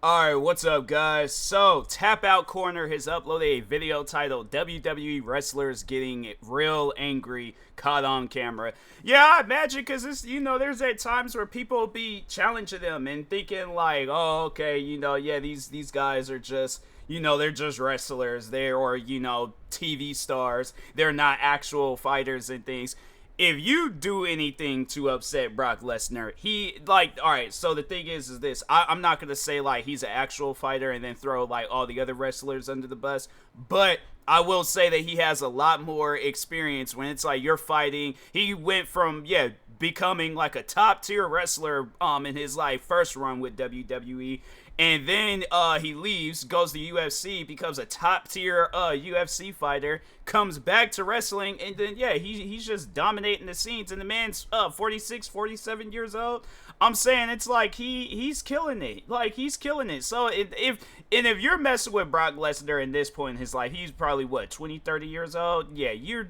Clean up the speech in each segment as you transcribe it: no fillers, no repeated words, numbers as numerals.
Alright, what's up guys? So, Tap Out Corner has uploaded a video titled WWE Wrestlers Getting Real Angry Caught on Camera. Yeah, I imagine because it's, there's at times where people be challenging them and thinking like, oh, okay, yeah, these guys are just, they're just wrestlers. Or, TV stars. They're not actual fighters and things. If you do anything to upset Brock Lesnar, alright, so the thing is this, I'm not going to say, he's an actual fighter and then throw, all the other wrestlers under the bus, but I will say that he has a lot more experience when it's you're fighting. He went from, becoming, a top-tier wrestler, in his, first run with WWE, and then he leaves, goes to UFC, becomes a top-tier UFC fighter, comes back to wrestling, and then, he's just dominating the scenes, and the man's 46, 47 years old. I'm saying it's he's killing it. He's killing it. So if you're messing with Brock Lesnar in this point in his life, he's probably, 20, 30 years old? Yeah, you're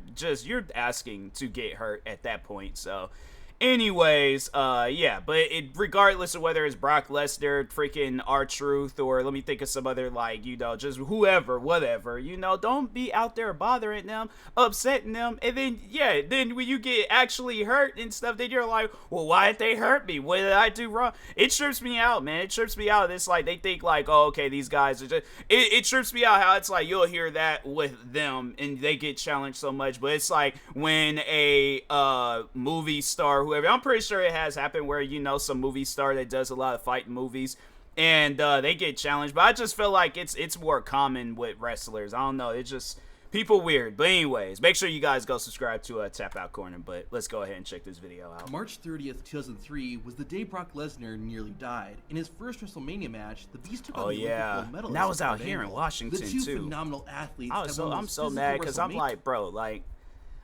asking to get hurt at that point, so... Anyways, yeah, but regardless of whether it's Brock Lesnar, freaking R-Truth, or let me think of some other, just whoever, whatever, don't be out there bothering them, upsetting them, and then, then when you get actually hurt and stuff, then you're like, well, why did they hurt me? What did I do wrong? It trips me out, man. It trips me out. It's they think, oh, okay, these guys are just, it trips me out how it's you'll hear that with them, and they get challenged so much, but it's when a, movie star, whoever, I'm pretty sure it has happened where some movie star that does a lot of fighting movies and they get challenged, but I just feel like it's more common with wrestlers. I don't know, it's just people weird. But anyways, make sure you guys go subscribe to Tap Out Corner, but let's go ahead and check this video out. March 30th, 2003 was the day Brock Lesnar nearly died. In his first WrestleMania match, the Beast took on the Olympic gold medalist. And that was out here in Washington the two too. Phenomenal athletes. I'm so mad because I'm bro,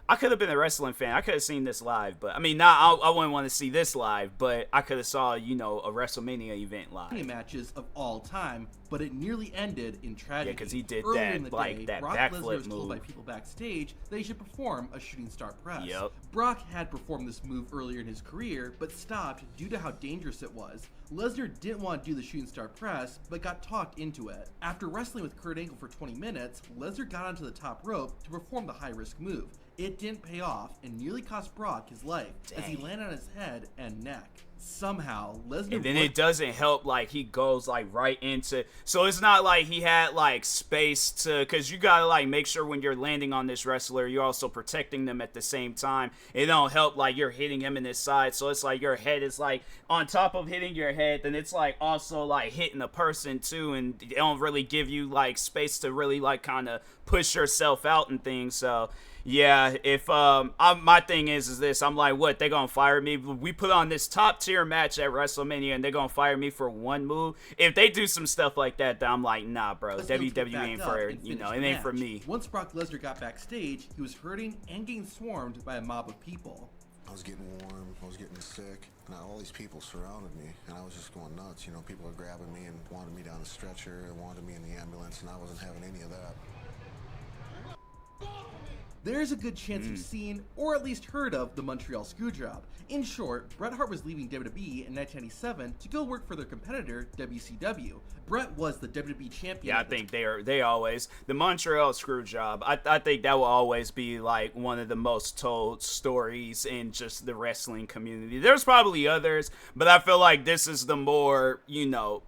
I could have been a wrestling fan. I could have seen this live, but I mean, I wouldn't want to see this live, but I could have saw, a WrestleMania event live. Matches of all time, but it nearly ended in tragedy. Yeah, because he did Earlier that Brock backflip Lesnar was move. told by people backstage that he should perform a shooting star press. Yep. Brock had performed this move earlier in his career, but stopped due to how dangerous it was. Lesnar didn't want to do the shooting star press, but got talked into it. After wrestling with Kurt Angle for 20 minutes, Lesnar got onto the top rope to perform the high-risk move. It didn't pay off and nearly cost Brock his life as he landed on his head and neck. Somehow, Lesnar... And then it doesn't help, he goes, right into... So it's not like he had, space to... Because you gotta, make sure when you're landing on this wrestler, you're also protecting them at the same time. It don't help, you're hitting him in his side. So it's your head is, on top of hitting your head, then it's, also, hitting a person, too. And it don't really give you, space to really, kind of push yourself out and things. So... Yeah, if my thing is this, I'm what, they gonna fire me? We put on this top tier match at WrestleMania and they're gonna fire me for one move? If they do some stuff like that, then I'm nah, bro, WWE ain't for, it ain't for me. Once Brock Lesnar got backstage, he was hurting and getting swarmed by a mob of people. I was getting warm, I was getting sick, and all these people surrounded me, and I was just going nuts. People were grabbing me and wanted me down the stretcher, and wanted me in the ambulance, and I wasn't having any of that. There's a good chance you've seen, or at least heard of, the Montreal Screwjob. In short, Bret Hart was leaving WWE in 1997 to go work for their competitor, WCW. Bret was the WWE champion. Yeah, I think they always... The Montreal Screwjob, I think that will always be, one of the most told stories in just the wrestling community. There's probably others, but I feel like this is the more,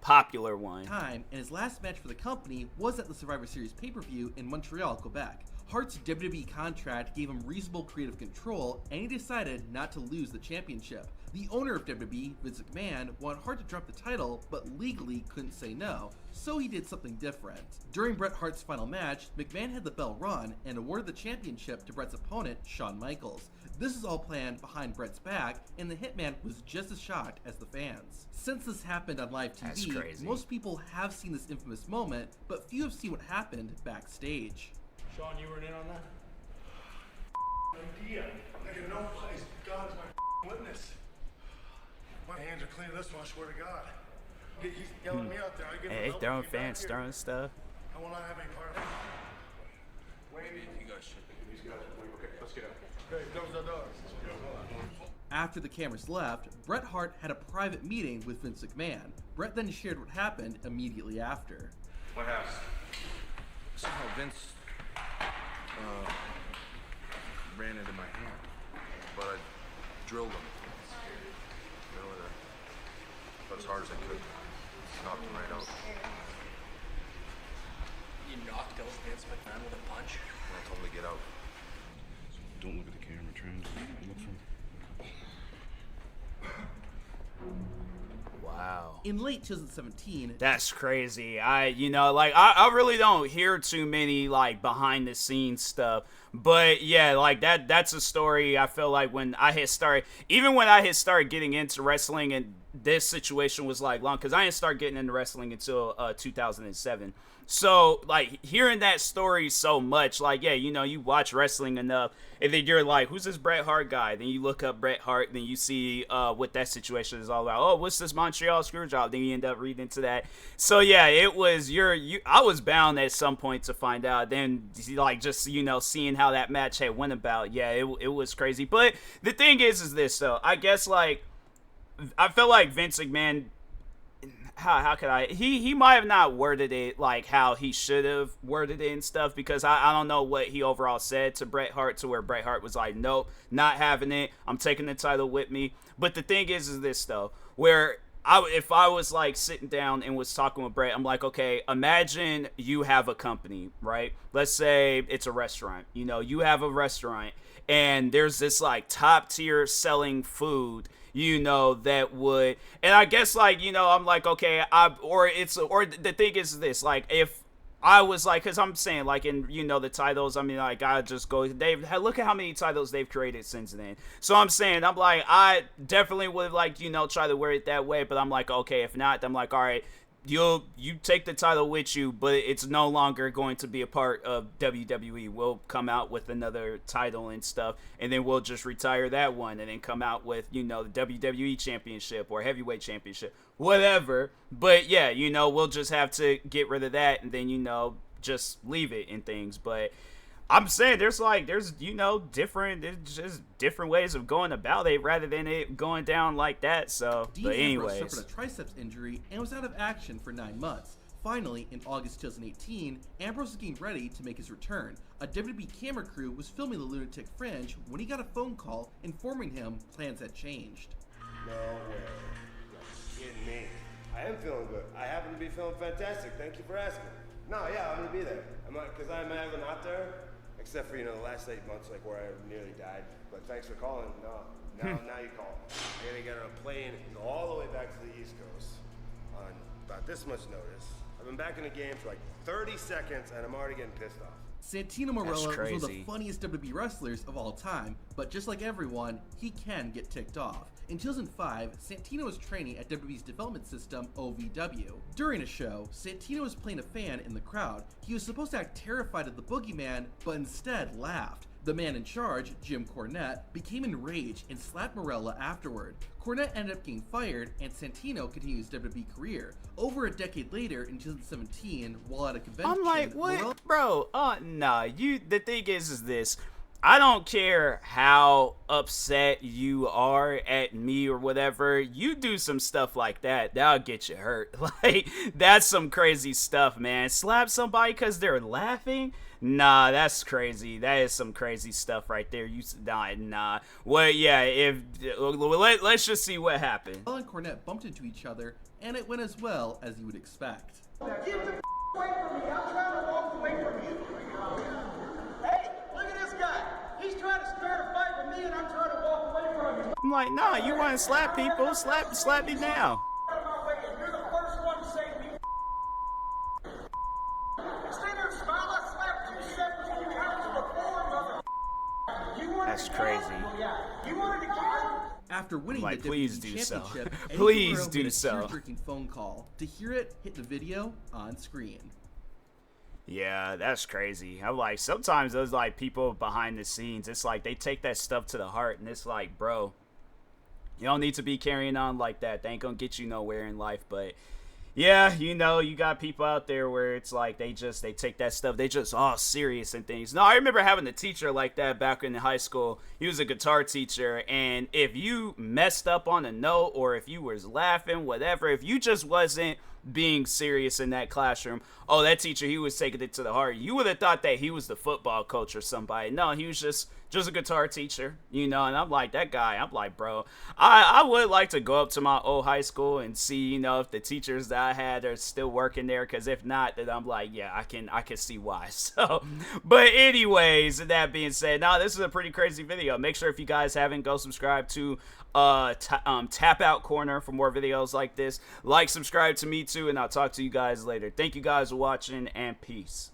popular one. And his last match for the company was at the Survivor Series pay-per-view in Montreal, Quebec. Hart's WWE contract gave him reasonable creative control, and he decided not to lose the championship. The owner of WWE, Vince McMahon, wanted Hart to drop the title, but legally couldn't say no, so he did something different. During Bret Hart's final match, McMahon had the bell run and awarded the championship to Bret's opponent, Shawn Michaels. This is all planned behind Bret's back, and the Hitman was just as shocked as the fans. Since this happened on live TV, most people have seen this infamous moment, but few have seen what happened backstage. Sean, you were in on that? Idea. Nigga, no place. God's my witness. My hands are clean this one, I swear to God. He's yelling me out there. I give him help. Throwing fans, throwing stuff. I will not have any part of it. Wait, you got shit. He's got it. Okay, let's get out. Okay, close the door. After the cameras left, Bret Hart had a private meeting with Vince McMahon. Bret then shared what happened immediately after. What happened? Somehow Vince ran into my hand, but I drilled him. About as hard as I could. Knocked him right out. You knocked out Vince McMahon with a punch? And I told him to get out. Don't look at the camera, try and look for. Wow. In late 2017, That's crazy. I really don't hear too many like behind the scenes stuff. But yeah, like that's a story I feel like when I had started getting into wrestling, and this situation was like long, because I didn't start getting into wrestling until 2007. So like hearing that story so much, like, yeah, you watch wrestling enough, and then you're like, who's this Bret Hart guy? Then you look up Bret Hart, then you see what that situation is all about. Oh, what's this Montreal Screwjob? Then you end up reading into that. So yeah, it was I was bound at some point to find out. Then like just seeing how that match had went about, yeah, it was crazy. But the thing is this though, I guess like I felt like Vince McMahon, how could I? He might have not worded it like how he should have worded it and stuff, because I don't know what he overall said to Bret Hart, to where Bret Hart was like, nope, not having it. I'm taking the title with me. But the thing is this though, where if I was like sitting down and was talking with Bret, I'm like, okay, imagine you have a company, right? Let's say it's a restaurant. You have a restaurant, and there's this like top tier selling food, that would, and I guess like, I'm like, okay, the thing is this, like, if I was like, because I'm saying like in, the titles, I mean, like, I just go, look at how many titles they've created since then. So I'm saying, I'm like, I definitely would like, try to wear it that way, but I'm like, okay, if not, I'm like, all right, you take the title with you, but it's no longer going to be a part of WWE. We'll come out with another title and stuff, and then we'll just retire that one, and then come out with, the WWE Championship or Heavyweight Championship, whatever. But yeah, we'll just have to get rid of that, and then, just leave it and things. But I'm saying there's different ways of going about it rather than it going down like that. So, Dean but Ambrose anyways, suffered a triceps injury and was out of action for 9 months. Finally, in August 2018, Ambrose was getting ready to make his return. A WWE camera crew was filming the Lunatic Fringe when he got a phone call informing him plans had changed. No way. You're kidding me. I am feeling good. I happen to be feeling fantastic. Thank you for asking. No, yeah, I'm gonna be there. Because I'm ever not there. Except for, the last 8 months, like, where I nearly died. But thanks for calling. Now you call. I gotta get on a plane and go all the way back to the East Coast on about this much notice. I've been back in the game for like 30 seconds, and I'm already getting pissed off. Santino Marella was one of the funniest WWE wrestlers of all time, but just like everyone, he can get ticked off. In 2005, Santino was training at WWE's development system, OVW. During a show, Santino was playing a fan in the crowd. He was supposed to act terrified of the boogeyman, but instead laughed. The man in charge, Jim Cornette, became enraged and slapped Marella afterward. Cornette ended up getting fired, and Santino continued his WWE career. Over a decade later, in 2017, while at a convention, I'm like, what, bro? Nah. The thing is this. I don't care how upset you are at me or whatever. You do some stuff like that, that'll get you hurt. Like, that's some crazy stuff, man. Slap somebody because they're laughing? Nah, that's crazy. That is some crazy stuff right there. Nah. Well, yeah, let's just see what happened. Marella and Cornette bumped into each other, and it went as well as you would expect. Get the away from me. I'm trying to walk away from you. Hey, look at this guy. He's trying to start a fight with me, and I'm trying to walk away from him. I'm like, nah, you want to slap people? Slap me now. Out of my way, and you're the first one to save me. Stay there, smile. I slapped you 17 times before, mother. You wanted That's to crazy. kill? Yeah. You wanted to kill? After winning Like, the please WWE do so. Championship, Eddie Please Guerrero do made a so. tear-jerking phone call. To hear it, hit the video on screen. Yeah, that's crazy. I'm like, sometimes those like people behind the scenes, it's like they take that stuff to the heart, and it's like, bro, you don't need to be carrying on like that. They ain't gonna get you nowhere in life. But Yeah, you know, you got people out there where it's like they take that stuff, they just all serious and things. No, I remember having a teacher like that back in high school. He was a guitar teacher, and if you messed up on a note or if you was laughing, whatever, if you just wasn't being serious in that classroom, oh, that teacher, he was taking it to the heart. You would have thought that he was the football coach or somebody. No, he was just a guitar teacher, you know. And I'm like, that guy, I'm like, bro, I would like to go up to my old high school and see, you know, if the teachers that I had are still working there, because if not, then I'm like, yeah, I can see why. So, but anyways, that being said, now this is a pretty crazy video. Make sure if you guys haven't, go subscribe to Tap Out Corner for more videos like this. Like, subscribe to me too, and I'll talk to you guys later. Thank you guys for watching, and peace.